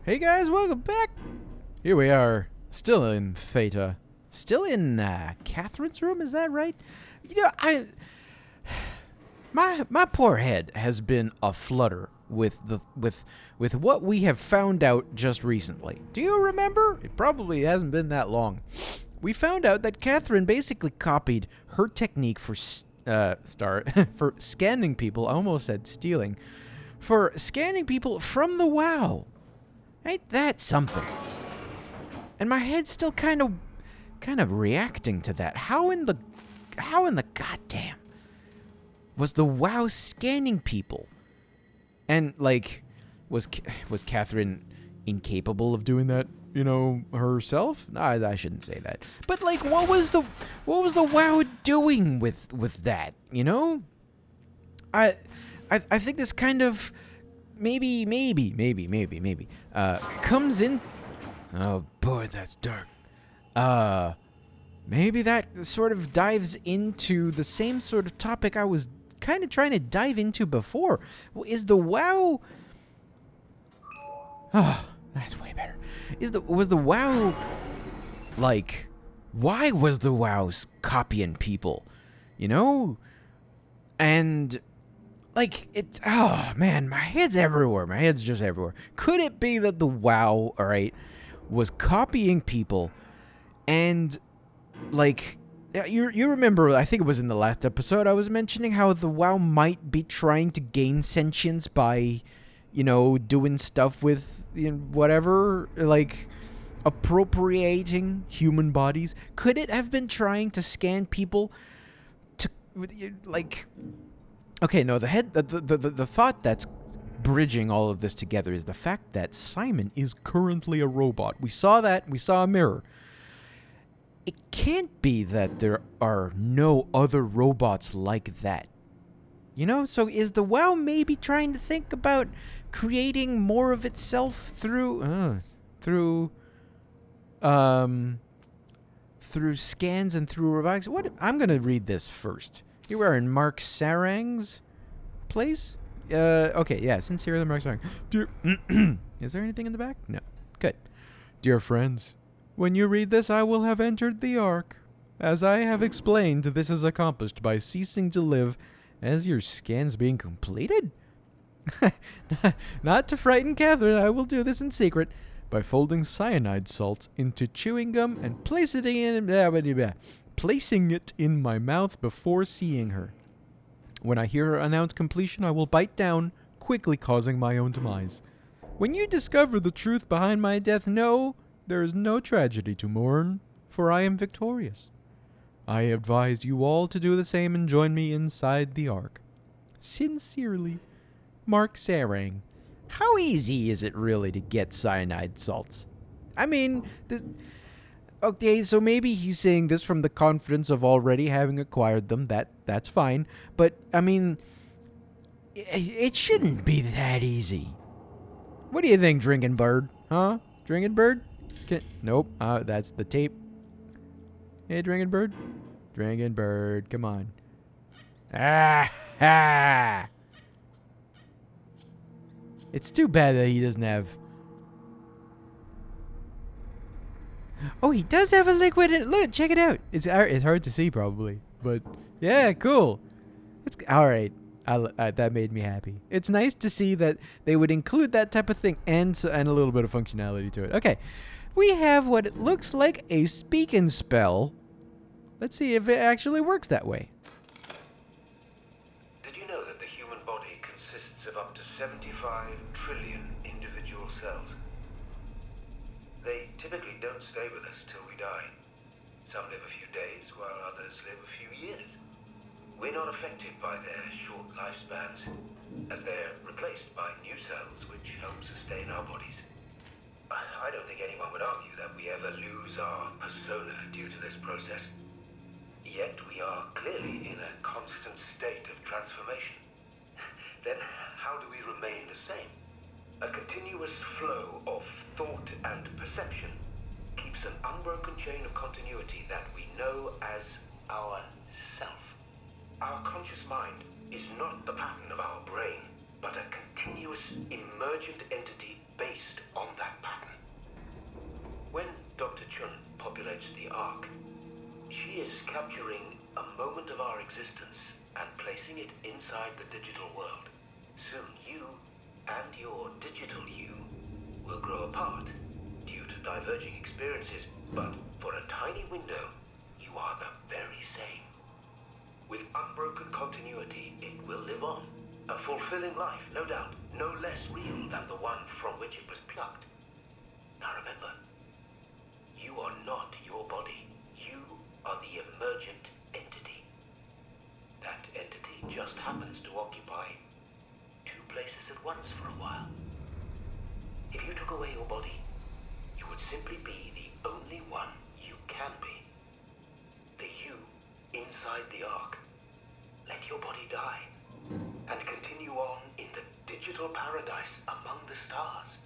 Hey guys, welcome back. Here we are, still in Theta, still in Catherine's room. Is that right? You know, my poor head has been aflutter with what we have found out just recently. Do you remember? It probably hasn't been that long. We found out that Catherine basically copied her technique for for scanning people. I almost said stealing. For scanning people from the WoW. Ain't that something? And my head's still kind of reacting to that. How in the goddamn was the WoW scanning people? And like, was Catherine incapable of doing that? You know, herself? I shouldn't say that. But like, what was the WoW doing with that? You know, I think this kind of maybe comes in. Oh boy, that's dark. Maybe that sort of dives into the same sort of topic I was kind of trying to dive into before. Is the WoW? Oh, that's way better. Was the WoW like? Why was the WoW copying people? You know, and like it's oh man, my head's everywhere. My head's just everywhere. Could it be that the WoW, all right, was copying people, and like you remember? I think it was in the last episode I was mentioning how the WoW might be trying to gain sentience by, you know, doing stuff with whatever, like appropriating human bodies. Could it have been trying to scan people to like? Okay, no, the thought that's bridging all of this together is the fact that Simon is currently a robot. We saw that. We saw a mirror. It can't be that there are no other robots like that. You know, so is the WoW maybe trying to think about creating more of itself through scans and through robotics? What? I'm going to read this first. Here we are in Mark Sarang's place. Okay, yeah, sincerely, Mark Sarang. Is there anything in the back? No. Good. Dear friends, when you read this, I will have entered the Ark. As I have explained, this is accomplished by ceasing to live as your scan's being completed. Not to frighten Catherine, I will do this in secret by folding cyanide salts into chewing gum and placing it in my mouth before seeing her. When I hear her announce completion, I will bite down, quickly causing my own demise. When you discover the truth behind my death, know there is no tragedy to mourn, for I am victorious. I advise you all to do the same and join me inside the Ark. Sincerely, Mark Sarang. How easy is it really to get cyanide salts? I mean, okay, so maybe he's saying this from the confidence of already having acquired them. That's fine. But, I mean, it shouldn't be that easy. What do you think, Drinking Bird? Huh? Drinking Bird? Nope. That's the tape. Hey, Drinking Bird? Drinking Bird, come on. Ah! Ha! It's too bad that he doesn't have... Oh, he does have a liquid in it. Look, check it out. It's hard to see, probably. But, yeah, cool. It's all right. That made me happy. It's nice to see that they would include that type of thing and a little bit of functionality to it. Okay. We have what it looks like a speak and spell. Let's see if it actually works that way. Did you know that the human body consists of up to 75 trillion individual cells? They typically don't stay with us till we die. Some live a few days, while others live a few years. We're not affected by their short lifespans, as they're replaced by new cells which help sustain our bodies. I don't think anyone would argue that we ever lose our persona due to this process. Yet we are clearly in a constant state of transformation. Then how do we remain the same? A continuous flow of thought and perception keeps an unbroken chain of continuity that we know as our self. Our conscious mind is not the pattern of our brain, but a continuous emergent entity based on that pattern. When Dr. Chun populates the Ark, she is capturing a moment of our existence and placing it inside the digital world. Soon you and your digital you will grow apart due to diverging experiences, but for a tiny window, you are the very same. With unbroken continuity, it will live on. A fulfilling life, no doubt, no less real than the one from which it was plucked. Now remember, you are not your body. You are the emergent entity. That entity just happens to occupy two places at once for a while. If you took away your body, you would simply be the only one you can be. The you inside the Ark. Let your body die and continue on in the digital paradise among the stars.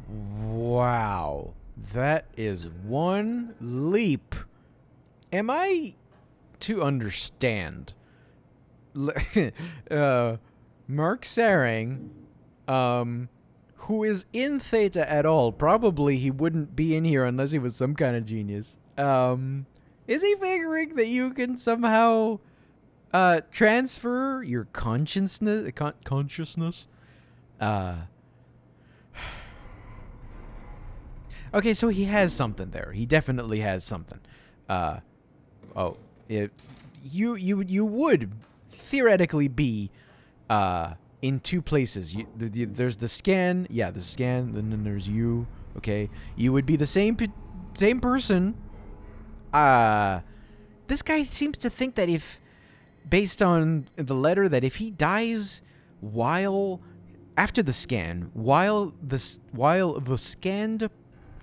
Wow. That is one leap. Am I to understand? Mark Sarang, who is in Theta at all, probably he wouldn't be in here unless he was some kind of genius. Is he figuring that you can somehow transfer your consciousness? Okay, so he has something there. He definitely has something. You would theoretically be in two places. There's the scan, the scan, and then there's you. Okay, you would be the same person. This guy seems to think that based on the letter, that if he dies after the scan, while the scanned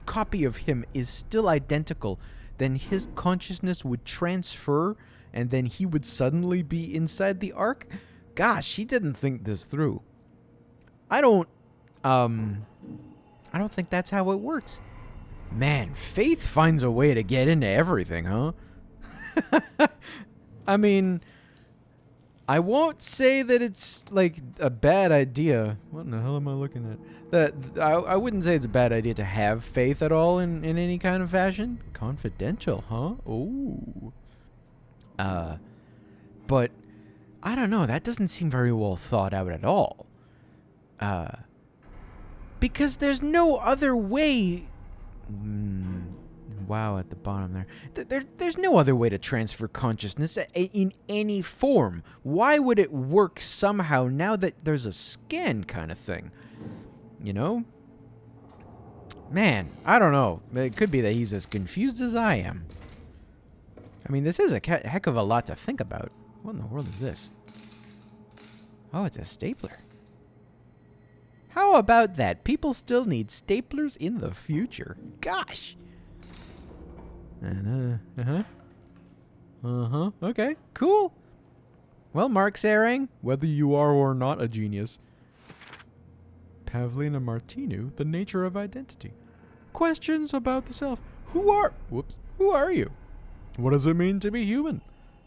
copy of him is still identical, then his consciousness would transfer, and then he would suddenly be inside the Ark. Gosh, he didn't think this through. I don't think that's how it works. Man, Faith finds a way to get into everything, huh? I mean, I won't say that it's like a bad idea. What in the hell am I looking at? I wouldn't say it's a bad idea to have faith at all in any kind of fashion. Confidential, huh? Oh. But I don't know. That doesn't seem very well thought out at all. Because there's no other way. Wow, at the bottom there. There's no other way to transfer consciousness in any form. Why would it work somehow now that there's a scan kind of thing? You know? Man, I don't know. It could be that he's as confused as I am. I mean, this is a heck of a lot to think about. What in the world is this? Oh, it's a stapler. How about that? People still need staplers in the future. Gosh. Okay, cool. Well, Mark Sarang, whether you are or not a genius. Pavlina Martinu, the nature of identity. Questions about the self. Who are you? What does it mean to be human?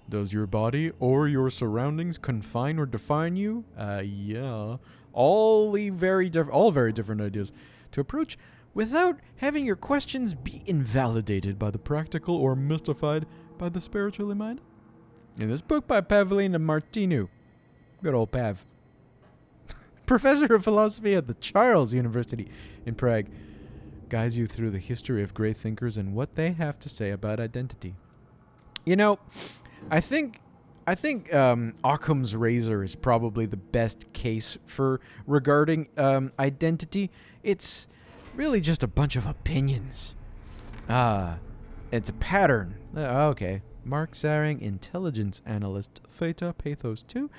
Does your body or your surroundings confine or define you? Yeah. All very different ideas to approach without having your questions be invalidated by the practical or mystified by the spiritually minded. In this book by Pavlina Martinu, good old Pav, professor of philosophy at the Charles University in Prague, guides you through the history of great thinkers and what they have to say about identity. You know, I think Occam's razor is probably the best case for regarding identity. It's really just a bunch of opinions. It's a pattern. Okay. Mark Sarang, intelligence analyst, Theta Pathos 2.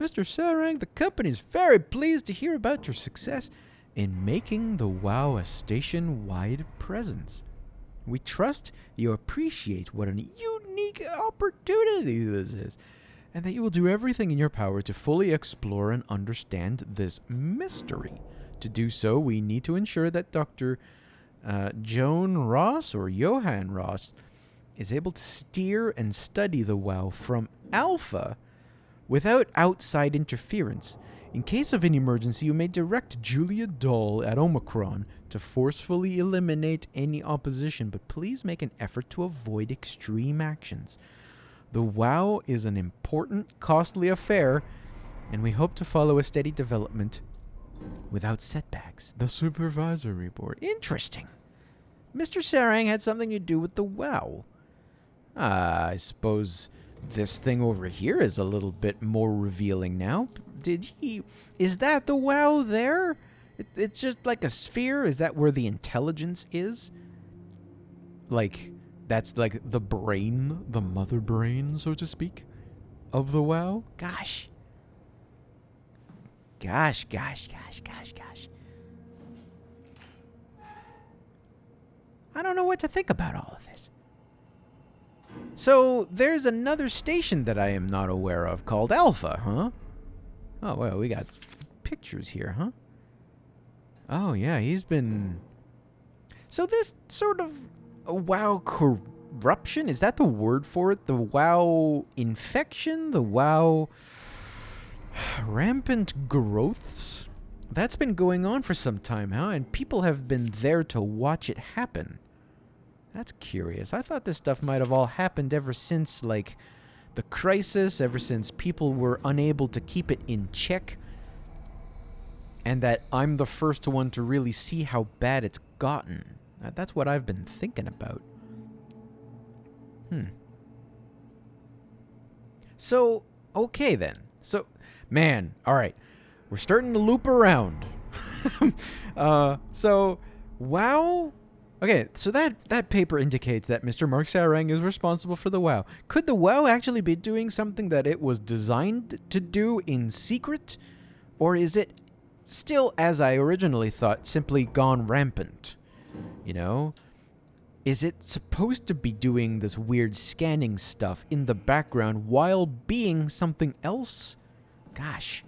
Mr. Sarang, the company is very pleased to hear about your success in making the WoW a station-wide presence. We trust you appreciate what a unique opportunity this is, and that you will do everything in your power to fully explore and understand this mystery. To do so, we need to ensure that Dr. Joan Ross or Johan Ross is able to steer and study the WoW from alpha without outside interference. In case of an emergency, you may direct Julia Doll at Omicron to forcefully eliminate any opposition, but please make an effort to avoid extreme actions. The WoW is an important, costly affair, and we hope to follow a steady development without setbacks. The Supervisory Board. Interesting. Mr. Sarang had something to do with the WoW. I suppose this thing over here is a little bit more revealing now. Is that the WoW there? It's just like a sphere? Is that where the intelligence is? Like, that's like the brain, the mother brain, so to speak, of the WoW? Gosh. Gosh. I don't know what to think about all of this. So, there's another station that I am not aware of called Alpha, huh? Oh, well, we got pictures here, huh? Oh, yeah, he's been... So this sort of WoW corruption, is that the word for it? The WoW infection? The WoW rampant growths? That's been going on for some time, huh? And people have been there to watch it happen. That's curious. I thought this stuff might have all happened ever since, like, the crisis, ever since people were unable to keep it in check, and that I'm the first one to really see how bad it's gotten. That's what I've been thinking about. So, okay then. So, man, alright. We're starting to loop around. So, WoW... Okay, so that paper indicates that Mr. Mark Sarang is responsible for the WoW. Could the WoW actually be doing something that it was designed to do in secret? Or is it still, as I originally thought, simply gone rampant? You know? Is it supposed to be doing this weird scanning stuff in the background while being something else? Gosh.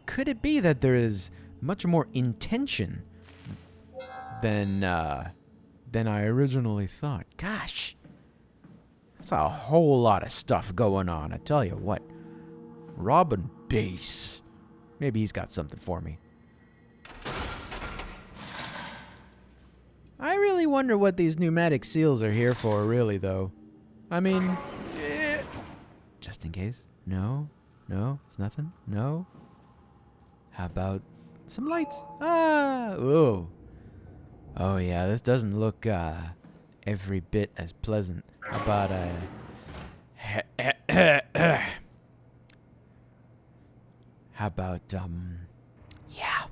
Could it be that there is much more intention than I originally thought? Gosh. That's a whole lot of stuff going on, I tell you what. Robin Base. Maybe he's got something for me. I really wonder what these pneumatic seals are here for, really, though. I mean, just in case. No? No? It's nothing? No? How about some lights? Oh. Oh, yeah, this doesn't look every bit as pleasant. How about how about, yeah.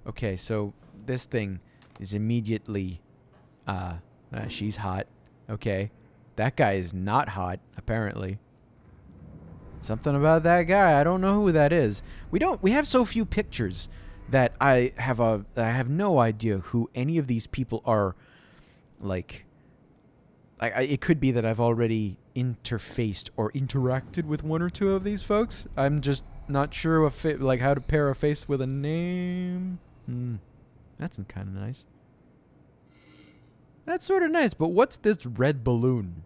Okay, so this thing is immediately, she's hot. Okay. That guy is not hot, apparently. Something about that guy. I don't know who that is. We have so few pictures that I have no idea who any of these people are. Like, it could be that I've already interfaced or interacted with one or two of these folks. I'm just not sure how to pair a face with a name. That's kind of nice. That's sort of nice, but what's this red balloon?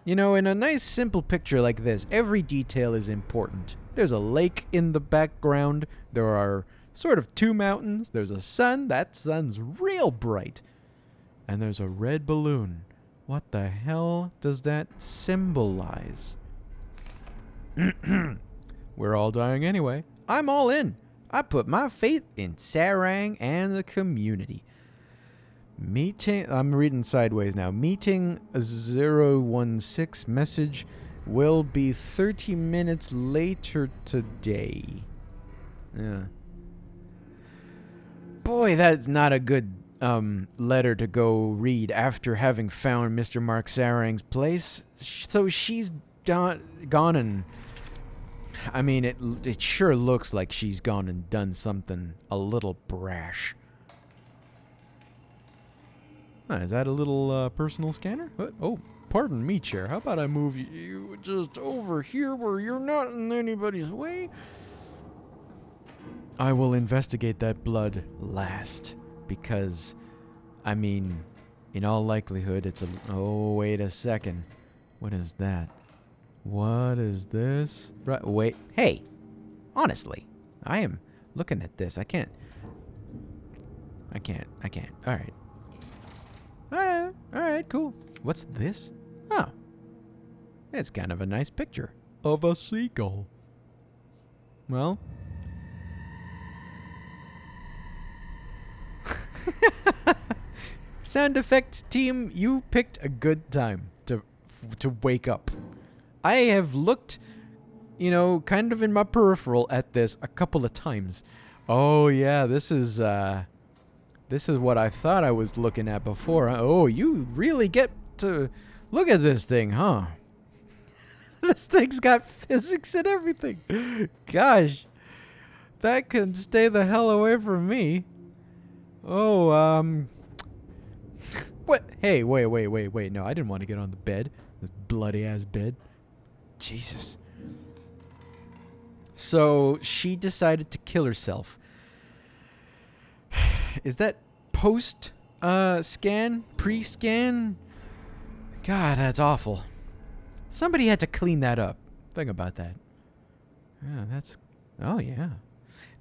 You know, in a nice simple picture like this, every detail is important. There's a lake in the background. There are sort of two mountains. There's a sun. That sun's real bright. And there's a red balloon. What the hell does that symbolize? We're all dying anyway. I'm all in. I put my faith in Sarang and the community. I'm reading sideways now. Meeting 016 message will be 30 minutes later today. Yeah. Boy, that's not a good letter to go read after having found Mr. Mark Sarang's place. So she's gone and... I mean, it sure looks like she's gone and done something a little brash. Is that a little personal scanner? What? Oh, pardon me, chair. How about I move you just over here where you're not in anybody's way? I will investigate that blood last. Because, I mean, In all likelihood, it's a... Oh, wait a second. What is that? What is this? Right, wait. Hey! Honestly, I am looking at this. I can't. Alright. Alright, cool. What's this? Oh. It's kind of a nice picture. Of a seagull. Well. Sound effects team, you picked a good time to wake up. I have looked, you know, kind of in my peripheral at this a couple of times. Oh yeah, this is what I thought I was looking at before. Oh, you really get to look at this thing, huh? This thing's got physics and everything. Gosh, that can stay the hell away from me. Oh, what? Hey, wait. No, I didn't want to get on the bed. This bloody-ass bed. Jesus. So, she decided to kill herself. Is that post-scan? Pre-scan? God, that's awful. Somebody had to clean that up. Think about that. Yeah, that's... Oh, yeah.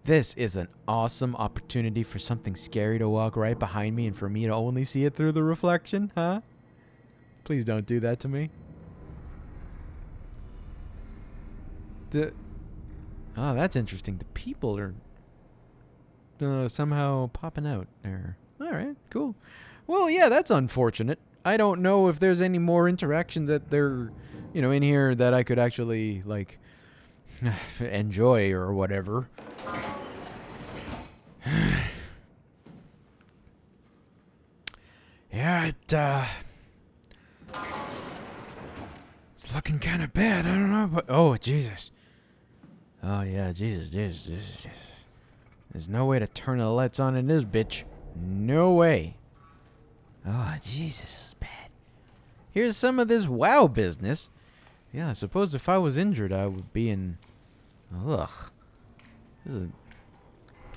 This is an awesome opportunity for something scary to walk right behind me and for me to only see it through the reflection, huh? Please don't do that to me. Oh, that's interesting. The people are somehow popping out there. Alright, cool. Well, yeah, that's unfortunate. I don't know if there's any more interaction that they're, you know, in here that I could actually, like, enjoy or whatever. Yeah, it's looking kind of bad. I don't know, but oh Jesus. Oh yeah, Jesus. There's no way to turn the lights on in this bitch. No way. Oh Jesus, this is bad. Here's some of this WoW business. Yeah, I suppose if I was injured, I would be in. Ugh. This is.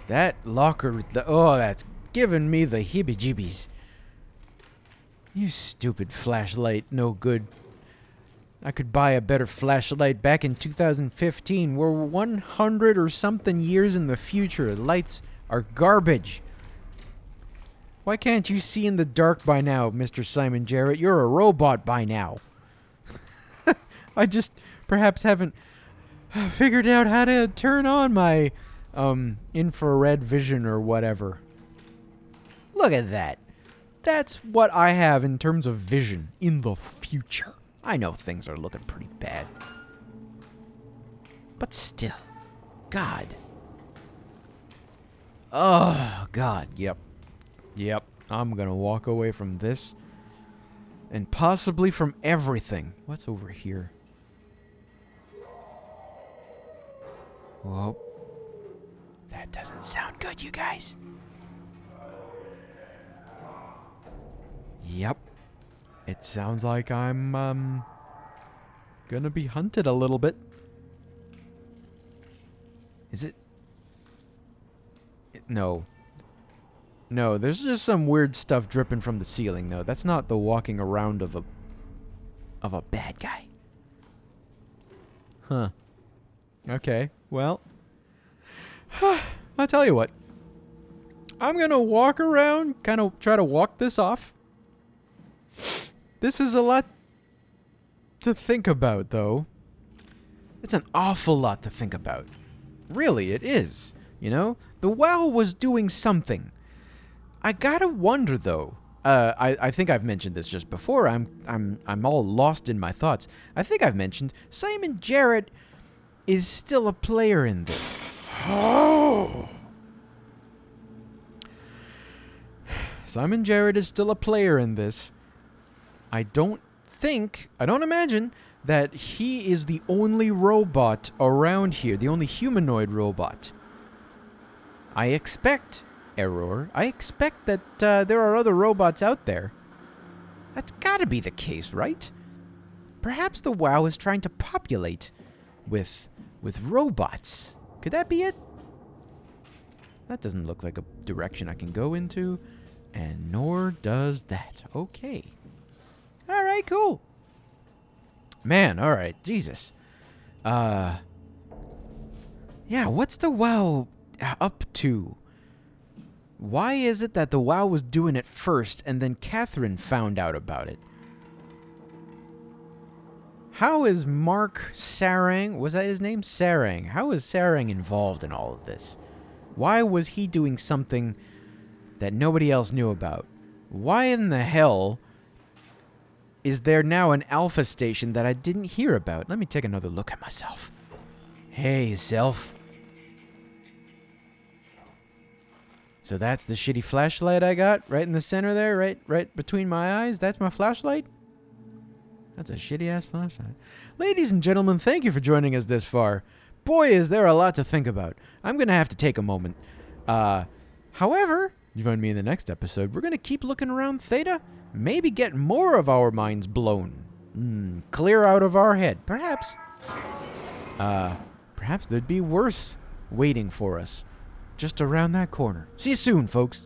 That locker. Oh, that's giving me the heebie-jeebies. You stupid flashlight, no good. I could buy a better flashlight back in 2015. We're 100 or something years in the future. Lights are garbage. Why can't you see in the dark by now, Mr. Simon Jarrett? You're a robot by now. I just perhaps haven't figured out how to turn on my infrared vision or whatever. Look at that. That's what I have in terms of vision in the future. I know things are looking pretty bad. But still. God. Oh, God. Yep. I'm gonna walk away from this. And possibly from everything. What's over here? Whoa. That doesn't sound good, you guys. Yep. It sounds like I'm, gonna be hunted a little bit. Is it? No. No, there's just some weird stuff dripping from the ceiling, though. That's not the walking around of a bad guy. Huh. Okay, well. I'll tell you what. I'm gonna walk around, kind of try to walk this off. This is a lot to think about, though. It's an awful lot to think about. Really, it is. You know, the WoW was doing something. I gotta wonder, though. I think I've mentioned this just before. I'm all lost in my thoughts. I think I've mentioned Simon Jarrett is still a player in this. Oh. Simon Jarrett is still a player in this. I don't imagine that he is the only robot around here, the only humanoid robot. I expect that there are other robots out there. That's gotta be the case, right? Perhaps the WoW is trying to populate with robots. Could that be it? That doesn't look like a direction I can go into. And nor does that. Okay. All right, cool. Man, all right. Jesus. Yeah, what's the WoW up to? Why is it that the WoW was doing it first and then Catherine found out about it? How is Mark Sarang, was that his name? Sarang. How is Sarang involved in all of this? Why was he doing something that nobody else knew about? Why in the hell is there now an alpha station that I didn't hear about? Let me take another look at myself. Hey, self. So that's the shitty flashlight I got right in the center there, right between my eyes. That's my flashlight? That's a shitty-ass flashlight. Ladies and gentlemen, thank you for joining us this far. Boy, is there a lot to think about. I'm going to have to take a moment. However, join me in the next episode. We're going to keep looking around Theta. Maybe get more of our minds blown. Clear out of our head. Perhaps. Perhaps there'd be worse waiting for us just around that corner. See you soon, folks.